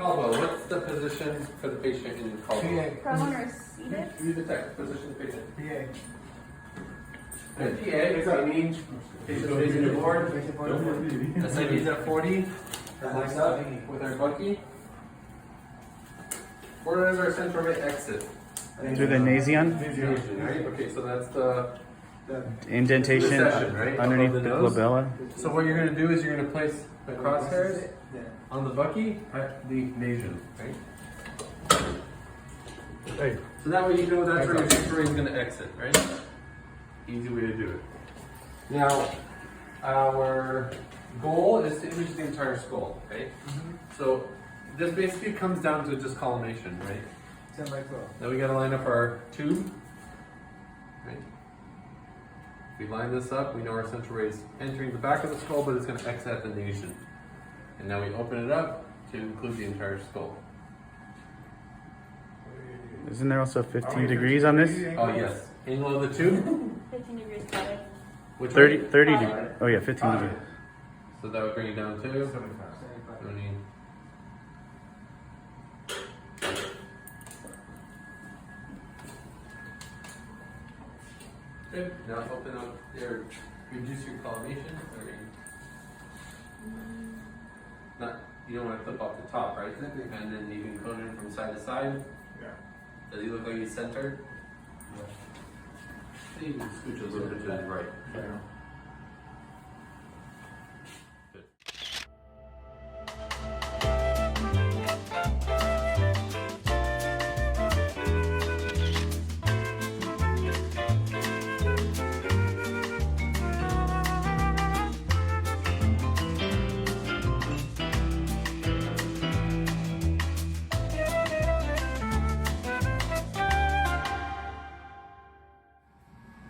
Alba, what's the position for the patient in your call? Prone or seated? You detect position of the patient. PA. And PA, means patient facing the board. SIVs at 40. Next up with our Bucky. Where is our central rate exit? Through the nasion, Right? Okay, so that's the indentation recession, right? underneath Above the nose. glabella. So what you're going to do is you're going to place the crosshairs on the Bucky at the nasion, right? Hey. So that way you know that's where your central rate is going to exit, right? Easy way to do it. Now, our goal is to image the entire skull, right? So this basically comes down to just collimation, right? 10 by 12. Now we got to line up our tube, right? If we line this up, we know our central ray is entering the back of the skull, but it's going to exit at the nasion. And now we open it up to include the entire skull. Isn't there also 15 degrees on this? Oh yes, angle of the tube. 15 degrees better. Which 30 way? 30 degrees. Oh yeah, 15 degrees. So that would bring it down to 75. 20. Good. Now open up your, reduce your collimation. Not, you don't want to clip off the top, right? And then you can cone it from side to side. Yeah. Does he look like he's centered? So you can scooch a little bit to his right. Yeah. Good.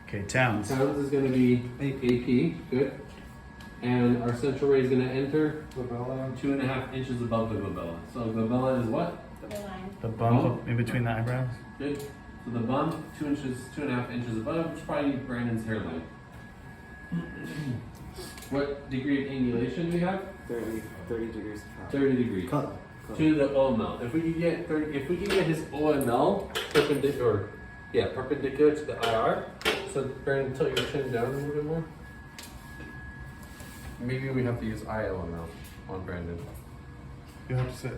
Okay, Towns. Sounds is going to be AP, good. And our central ray is going to enter Glabella. 2.5 inches above the glabella. So glabella is what? The line. The bump in between the eyebrows. Good. So the bump, 2.5 inches above, which is probably Brandon's hairline. What degree of angulation do we have? 30 degrees. 30 degrees. To the OML. If we could get his OML perpendicular, perpendicular to the IR. So Brandon, tilt your chin down a little bit more. Maybe we have to use IOML on Brandon. You have to sit.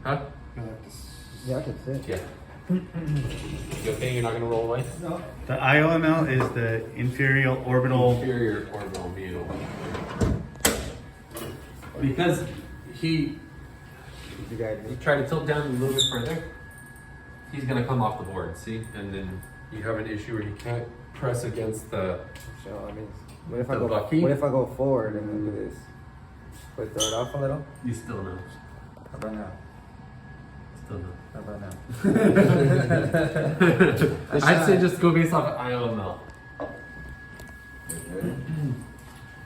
Huh? You have to Yeah, I can sit. Yeah. You okay? You're not gonna roll away? No. The IOML is the inferior orbital. Inferior orbital medial. Because he You guys, tried to tilt down a little bit further, he's gonna come off the board, see? And then you have an issue where you can't press against the. so I mean, what if I The go? Bucky? What if I go forward and then do this? Would it throw it off a little? You still know. How about now? Still know. How about now? I'd say just go based off of IOML.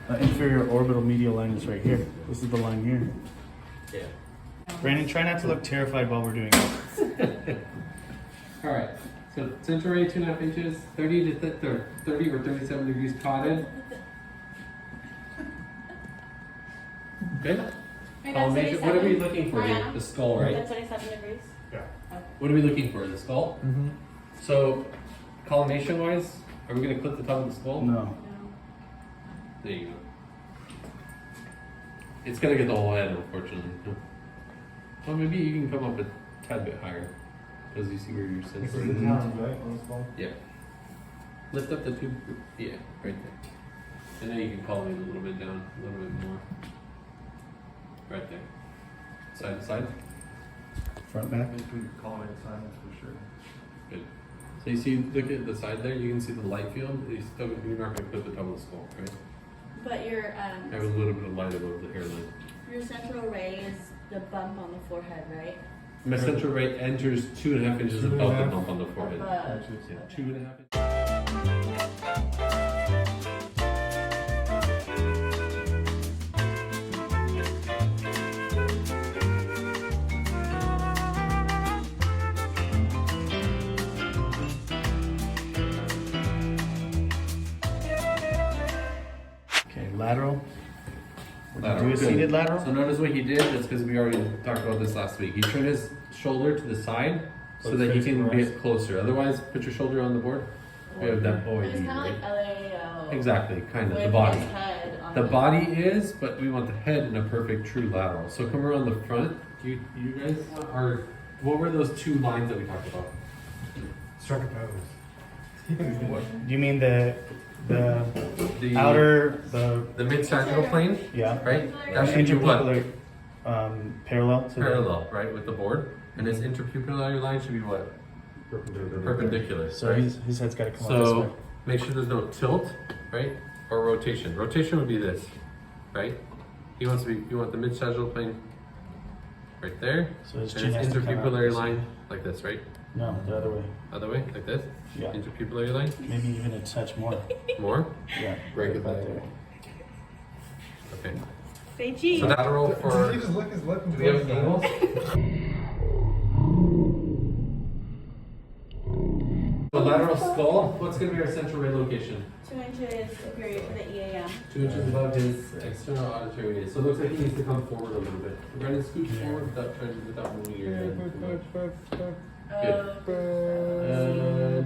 The inferior orbital medial line is right here. This is the line here. Yeah. Brandon, try not to look terrified while we're doing this. All right. So central ray 2.5 inches, 30 to 30 or 37 degrees cotton. Good. Right, Collimation. What are we looking for here? The skull, right? That's 27 degrees. Yeah. What are we looking for? The skull. Mm-hmm. So, collimation wise, are we going to clip the top of the skull? No. No. There you go. It's going to get the whole head, unfortunately. Well, maybe you can come up a tad bit higher, because you see where your This center is is. the town, right? On this ball. Yeah. Lift up the tube. Yeah, right there. And then you can collimate a little bit down, a little bit more. Right there. Side to side. Front back. We can call it silence for sure. Good. So you see, look at the side there. You can see the light field. You're not going to clip the top of the skull, right? But your Have a little bit of light above the hairline. your central ray is the bump on the forehead, right? My central ray enters 2.5 inches above the bump on the forehead. Above. Yeah, Okay. 2.5 inches. Okay, lateral. We're Lateral. Do a Good. seated lateral? So notice what he did, that's because we already talked about this last week. He turned his shoulder to the side so that he can get closer. Otherwise, put your shoulder on the board. We have that It's OID, kind of right? like LAO. Exactly, kind of, With the body. his head on The body is, but we want the head in a perfect true lateral. So come around the front. You guys are, what were those two lines that we talked about? Strike a pose. What? You mean the The outer, the mid-sagittal plane, yeah, right? That should be what? interpupillary, parallel to Parallel, right, with the board. And his interpupillary line should be what? Perpendicular. So right? his head's got to come out this So way. make sure there's no tilt, right? Or rotation. Rotation would be this, right? You want the mid sagittal plane right there. So his And chin has his to come out interpupillary this way. line like this, right? No, the other way. Other way, like this. Yeah. Interpupillary line. Maybe even a touch more. More. Yeah. Break it about back. there. Okay. Say cheese. So lateral Does for. he just lick his lip and Do we have close his angles? eyes? The lateral skull. What's going to be our central ray location? 2 inches superior to the EAM. 2 inches above his external auditory area. So it looks like he needs to come forward a little bit. Brandon, scooch forward without moving your head too much.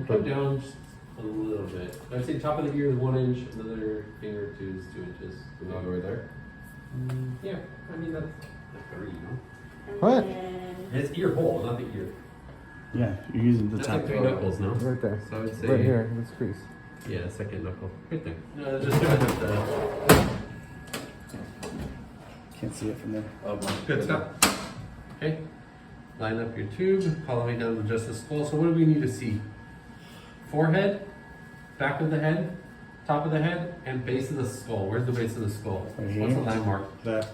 Put down just a little bit. I'd say top of the ear is 1 inch, another finger or two is 2 inches. All the way there? Yeah, I mean that's like 3, you know? And What? then His ear hole, not the ear. Yeah, you're using the That's top. like 3 knuckles, no? Right there. So I would say Right here, this crease. Yeah, second knuckle. Right there. No, just do it with the. Can't see it from there. Good stuff. Okay. Line up your tube, all the way down to just the skull. So what do we need to see? Forehead, back of the head, top of the head, and base of the skull. Where's the base of the skull? Right What's the here. landmark? That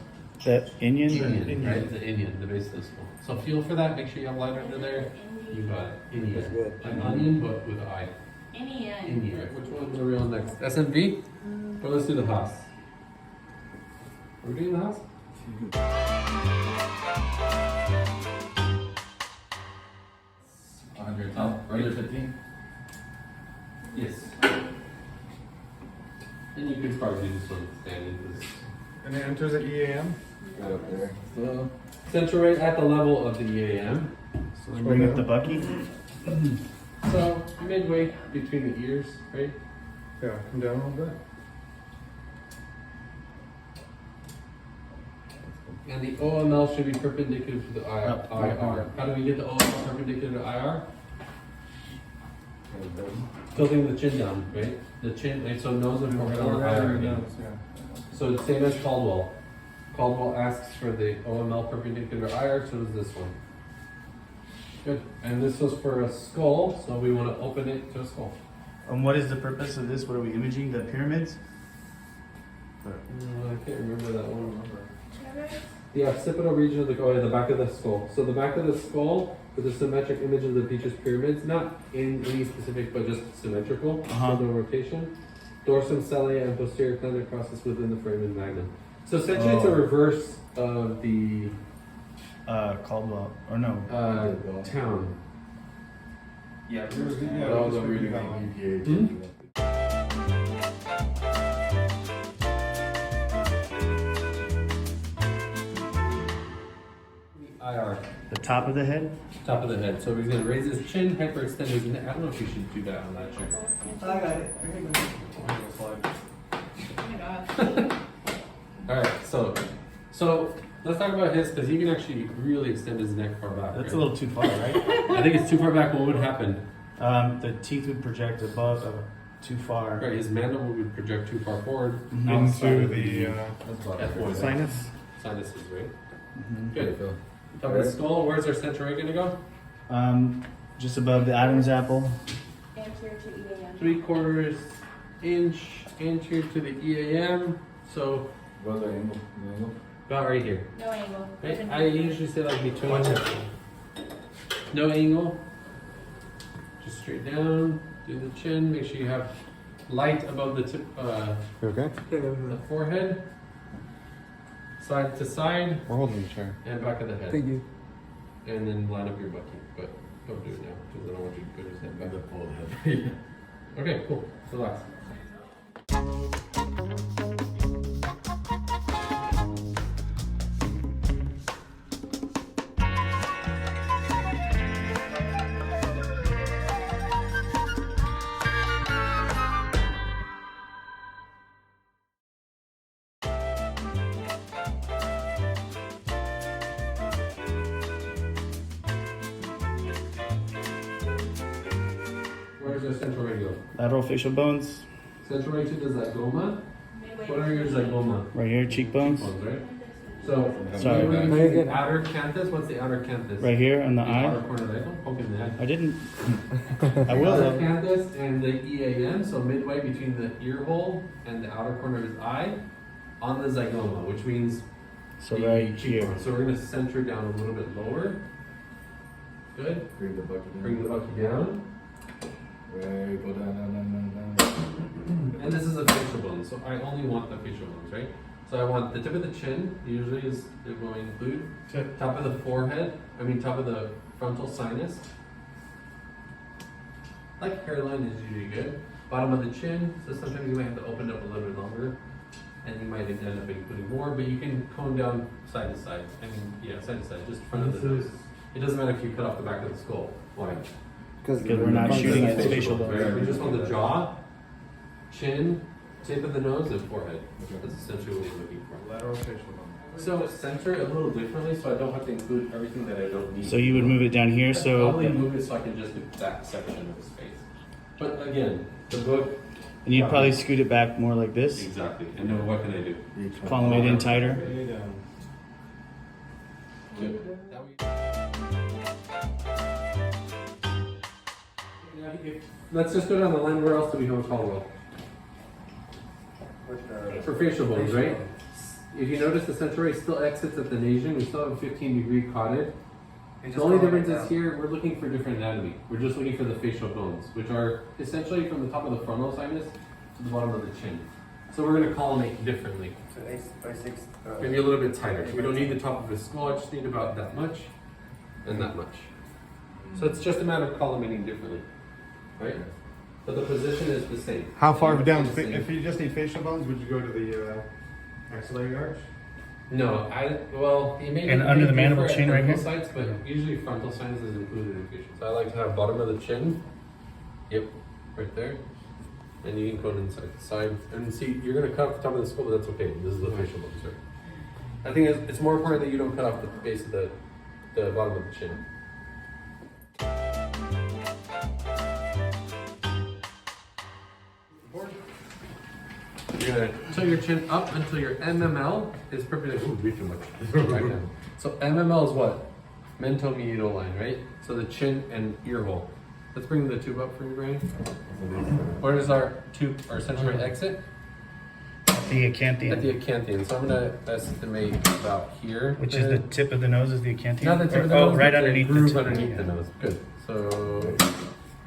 Indian? Indian, right? The Indian, the base of the skull. So feel for that. Make sure you have light under there. You got it. Indian. That's good. Like onion, but with an I. Indian. Indian. Right. Which one are we on next? SMV? Or let's do the Haas. Are we doing the Haas? 100 top, right? 15? Yes. And you could probably do this one standing. And it enters at EAM? Right up there. So, Central right at the level of the EAM. So bring up the bucky. So midway between the ears, right? Yeah, come down a little bit. And the OML should be perpendicular to the Up. IR. How do we get the OML perpendicular to IR? Tilting the chin down, right? The chin, and so nose and forehead are IR again. So it's same as Caldwell. Caldwell asks for the OML perpendicular to IR, so does this one. Good. And this was for a skull, so we want to open it to a skull. And what is the purpose of this? What are we imaging? The pyramids? I can't remember that one. The occipital region of the back of the skull. So the back of the skull with a symmetric image of the Beaches pyramids, not in any specific, but just symmetrical. Uh-huh. So no rotation. Dorsum cellia and posterior plantar crosses within the foramen magnum. So essentially, it's a Oh. reverse of the Caldwell. Or no. town. Yeah, all the reading Hmm? IR. The top of the head? Top of the head. So he's going to raise his chin, hyperextend his neck. I don't know if you should do that on that chair. Oh my gosh. All right, so let's talk about his because he can actually really extend his neck far back. That's right? a little too far, right? I think it's too far back. What would happen? The teeth would project above, too far. Right, his mandible would project too far forward. Into the That's about F1. sinus. Sinuses, right? Mhm. Good. Top of the skull. Where's our center ray gonna go? Just above the Adam's apple. Anterior to EAM. 3/4 inch anterior to the EAM. So what's the angle? The angle? about right here. No angle. Right? I usually say like between. No angle. Just straight down. Do the chin. Make sure you have light above the tip, You okay? the forehead. Side to side We're holding the chair. and back of the head. Thank you. And then line up your bucky. But don't do it now because I don't want you to put his head back. Okay, cool. Relax. where's your central radial? Lateral facial bones, Central radial to zygoma. What are your zygoma? right here, cheekbones, Cheekbones, right? So, Sorry. we were No, you're using good. outer canthus. What's the outer canthus? right here on the The outer eye. corner of the eye. Don't poke in the eye. I didn't. I The will outer though. canthus and the EAM, so midway between the ear hole and the outer corner of his eye, on the zygoma, which means So the right cheekbone. here. So we're gonna center down a little bit lower. Good. Bring the bucket down. Bring the bucky down. Right, go down. And this is a facial bone, so I only want the facial bones, right? So I want the tip of the chin, usually is what we include. Top of the forehead, top of the frontal sinus. Like hairline is usually good. Bottom of the chin, so sometimes you might have to open it up a little bit longer. And you might end up including more, but you can cone down side to side. Side to side, just front of the nose. It doesn't matter if you cut off the back of the skull. Why? Because we're not shooting at facial bones. Right? We just want the jaw, chin, tip of the nose, and forehead. That's essentially what we're looking for. Lateral facial bone. So center it a little differently, so I don't have to include everything that I don't need. So you would move it down here, I'll so only move it so I can just do that section of the space. But again, the book. and you'd probably scoot it back more like this, Exactly. And then what can I do? column it in tighter. Way down. Good. That way- Let's just go down the line. Where else do we have a Caldwell? For facial bones, right? If you notice, the central ray still exits at the nasion. We still have a 15-degree cotted. The only difference is here, we're looking for different anatomy. We're just looking for the facial bones, which are essentially from the top of the frontal sinus to the bottom of the chin. So we're going to collimate differently. So 8 by 6. Maybe a little bit tighter. We don't need the top of his skull. I just need about that much and that much. So it's just a matter of collimating differently, right? But the position is the same. How far It's down? the same. If you just need facial bones, would you go to the axillary arch? No, you may And under the mandible chin right here? Sites, but usually frontal sinus is included in facial. So I like to have bottom of the chin. Yep, right there. And you can go inside the side. And see, you're gonna cut off the top of the skull, but that's okay. This is the facial bones, right? I think it's more important that you don't cut off the base of the bottom of the chin. You're gonna tilt your chin up until your MML is perpendicular. Ooh, way too much. Back down. So MML is what? Mentomeatal line, right? So the chin and ear hole. Let's bring the tube up for you, Brian. Where does our central ray exit? The At acanthian, the acanthian. So I'm gonna estimate about here. which is the tip of the nose, is the acanthian. Not the tip of the Oh, nose, right but the underneath the groove tip. underneath the nose. Good. So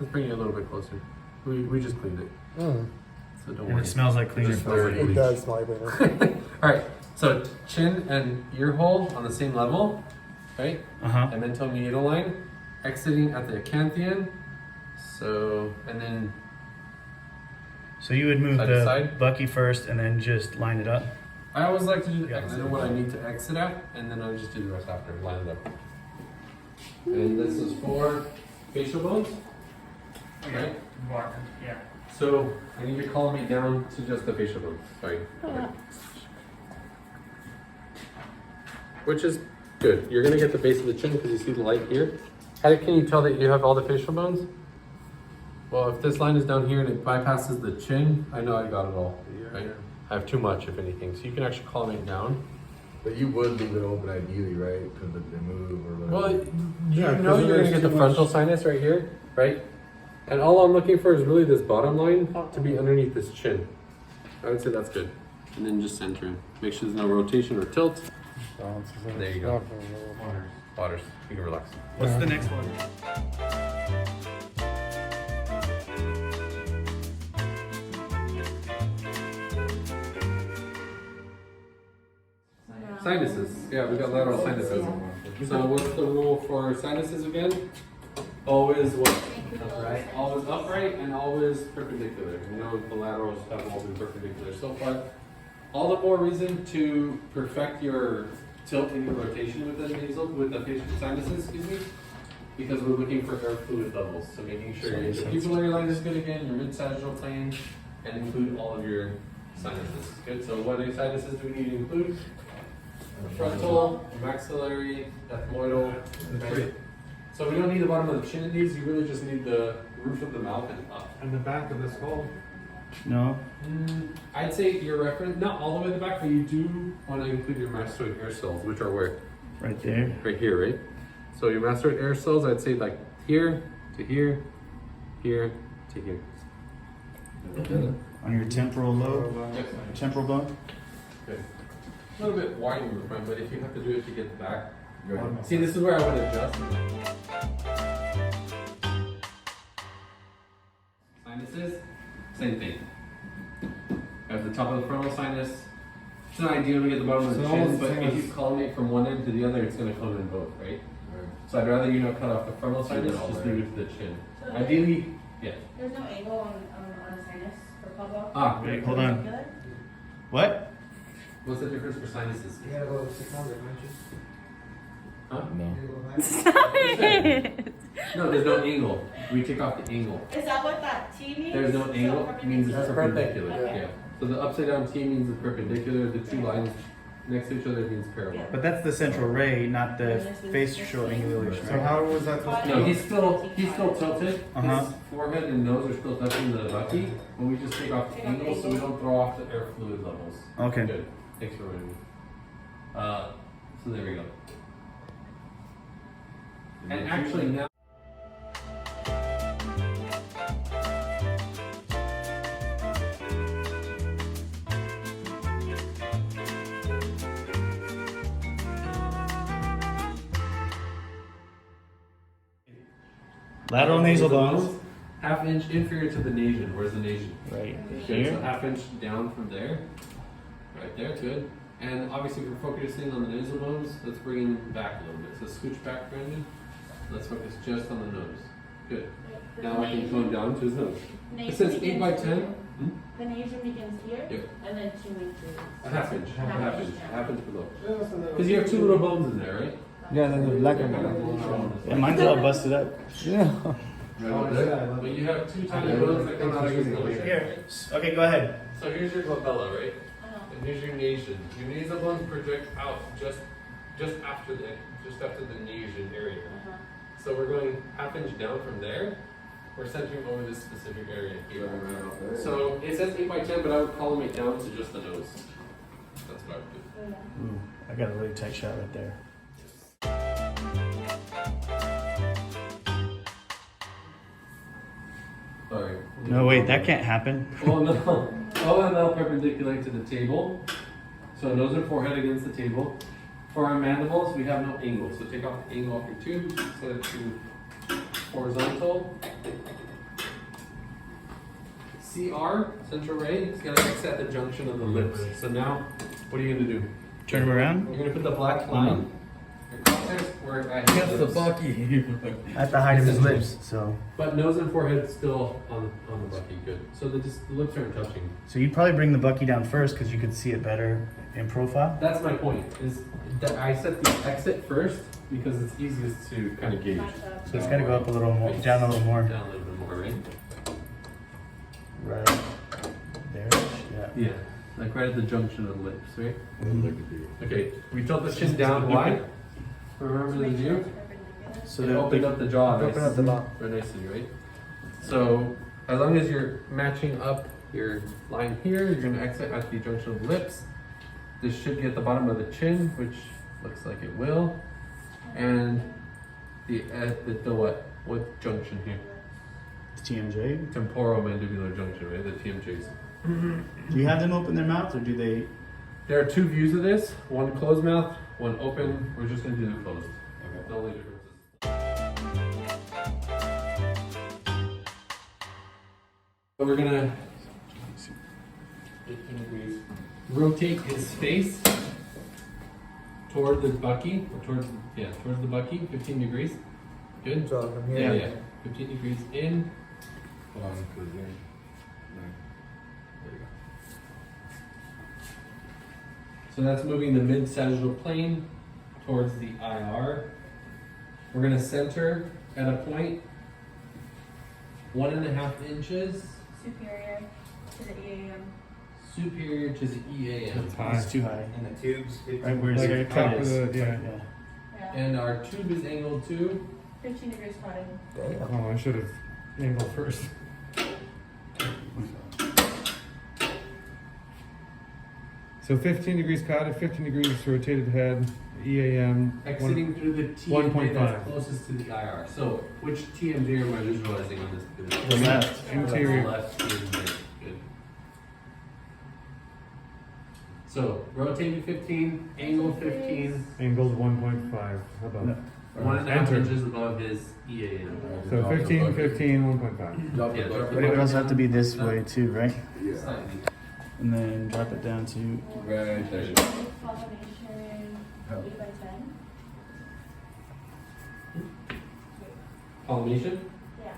let's bring you a little bit closer. We just cleaned it. So don't And worry. it smells like cleaner. It smells like It does smell like bleeding. All right. So chin and ear hole on the same level, right? Uh-huh. And then mentomeatal line exiting at the acanthian. So and then So you would move Side to the side? bucky first and then just line it up. I always like to do the Yeah. exit. I know what I need to exit at, and then I just do the rest after. Line it up. And this is for facial bones. Okay. Yeah. So I need to collimate down to just the facial bones. Sorry. Okay. Which is good. You're gonna get the base of the chin because you see the light here. How can you tell that you have all the facial bones? Well, if this line is down here and it bypasses the chin, I know I got it all. Right? I have too much, if anything. So you can actually collimate down. But you would leave it open ideally, right? Because if they move or whatever. Well, Yeah, you know 'cause you're gonna there's get the too frontal much- sinus right here, right? And all I'm looking for is really this bottom line to be underneath this chin. I would say that's good. And then just center him. Make sure there's no rotation or tilt. There you go. Waters. You can relax. What's the next one? Sinuses. Yeah, we got lateral sinuses. So what's the rule for sinuses again? Always what? Upright. Always upright and always perpendicular. You know the laterals have all been perpendicular so far. All the more reason to perfect your tilt and your rotation with the facial sinuses, excuse me, because we're looking for air fluid levels. So making sure your interpupillary line is good again, your mid-sagittal plane, and include all of your sinuses. Good. So what sinuses do we need to include? Frontal, maxillary, ethmoidal, right? So we don't need the bottom of the chin in these, you really just need the roof of the mouth and up. And the back of the skull. No? I'd say your reference, not all the way to the back, but you do want to include your mastoid air cells, which are where? Right there. Right here, right? So your mastoid air cells, I'd say like here to here, here to here. On your temporal lobe, Yes. temporal bone. Okay. A little bit wide in the front, but if you have to do it to get the back. Go ahead. See, this is where I would adjust. Sinuses, same thing. At the top of the frontal sinus, it's not ideal to get the bottom of the So chin, almost but same if as- you collimate from one end to the other, it's going to come in both, right? Right. So I'd rather you not cut off the frontal sinus, all just there. leave it to the chin. So Ideally, yeah. There's no angle on the sinus for Pablo? Ah, Wait, hold on. Good? What? what's the difference for sinuses? You gotta go 600, don't you? Huh? No. No, there's no angle. We take off the angle. Is that what that T means? There's no So angle, it means it's perpendicular. perpendicular. Okay. Yeah. So the upside down T means it's perpendicular. The two lines next to each other means parallel. But that's the central ray, not the facial angulation. So how was that supposed to No, be? he's still tilted. Uh-huh. His forehead and nose are still touching the bucky, but we just take off the angle so we don't throw off the air fluid levels. Okay. Good. Thanks for reminding me. So there we go. And actually now. Lateral nasal bones. Half inch inferior to the nasion. Where's the nasion? Right Good. So here. half inch down from there. Right there, good. And obviously if we're focusing on the nasal bones, let's bring him back a little bit. So scooch back, Brandon. Let's focus just on the nose. Good. Now I can come down to his nose. It says 8 by 10. The nation begins here, Yep. and then 2 inches. A half inch. A half inch. Yeah. Half inch below. Because you have two little bones in there, right? Yeah, then the black one. Yeah, mine's all busted up. Yeah. But you have two tiny bones that come out of his nose. Here. Okay, go ahead. So here's your glabella, right? Uh-huh. And here's your nasion. Your nasal bones project out just after the nasion area. Uh-huh. So we're going half inch down from there. We're centering over this specific area here. So it says 8 by 10, but I would collimate down to just the nose. That's what I would do. So, yeah. Ooh, I got a really tight shot right there. Sorry. No, wait, that can't happen. Oh no. OML perpendicular to the table. So nose and forehead against the table. For our mandibles, we have no angle. So take off the angle off your tube, set it to horizontal. CR, central ray, is gonna exit at the junction of the lips. So now, what are you gonna do? Turn him around. You're gonna put the black line. Your crosshairs where I hit the bucky. At the height of his lips, so. But nose and forehead still on the bucky, good. So the lips aren't touching. So you'd probably bring the bucky down first because you could see it better in profile. That's my point, is that I set the exit first because it's easiest to kind of gauge. Match up. So it's gotta go up a little more, down a little more. Down a little bit more, right? Right there, yeah. Yeah, like right at the junction of the lips, right? Okay, we tilt the chin down wide. Remember the Make sure view? it's perpendicular. So And that open up the jaw Open up the mouth. very nicely, right? So as long as you're matching up your line here, you're gonna exit at the junction of the lips. This should get the bottom of the chin, which looks like it will. And the what? What junction here? TMJ. Temporomandibular junction, right? The TMJs. Do you have them open their mouth or do they? There are two views of this, one closed mouth, one open. We're just gonna do the closed. The only difference So we're gonna 18 degrees. Rotate his face toward the bucky, or towards the bucky, 15 degrees. Good? So from Yeah, here. yeah. 15 degrees in. Hold on, 'cause then- There you go. So that's moving the mid-sagittal plane towards the IR. We're gonna center at a point 1.5 inches Superior to the EAM. superior to the EAM. It's too high. And the tubes. Right where Like the top cut of is. the, yeah. Yeah. And our tube is angled to 15 degrees cutting. Damn. Oh, I should have angled first. So 15 degrees caught, 15 degrees rotated head, EAM. Exiting through the TMJ 1.5. that's closest to the IR. So which TMJ am I visualizing on this? The left. Interior. Left TMJ. Good. So rotated 15, angle 15, Angled 1.5. How about No. 1.5 Enter. inches above his EAM. So 15, 15, 1.5. Drop Yeah, the drop bucket. But it would also have to be this way too, right? Yeah. Slightly. And then drop it down to. Right there. Combination 8 by 10. Collimation? Yeah.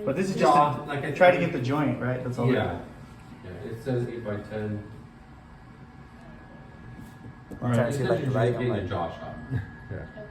But this is just Jaw, to, like I try to get the joint, right? That's all. Yeah. Yeah, it says 8 by 10. I'm trying to see if I can write. I'm Getting a like, jaw shot. Yeah. Okay.